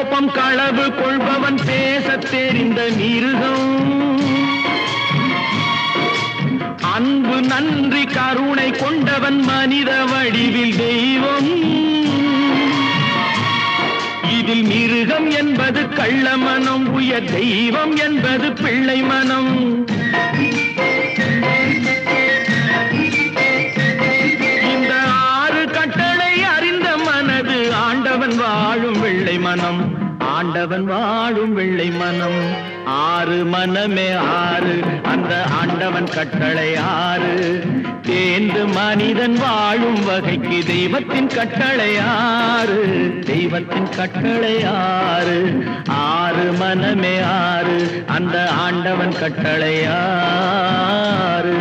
கோபம் களவு கொள்பவன் பேசத் தெரிந்த மிருகம், அன்பு நன்றி கருணை கொண்டவன் மனித வடிவில் தெய்வம். இதில் மிருகம் என்பது கள்ள மனம், உயர் தெய்வம் என்பது பிள்ளை மனம். இந்த 6 கட்டளை அறிந்த மனது ஆண்டவன் வாழும் வெள்ளை மனம், ஆண்டவன் வாழும் வெள்ளை மனம். 6 மனமே 6, அந்த ஆண்டவன் கட்டளை 6. தேர்ந்து மனிதன் வாழும் வகைக்கு தெய்வத்தின் கட்டளை 6, தெய்வத்தின் கட்டளை 6. 6 மனமே 6, அந்த ஆண்டவன் கட்டளை 6.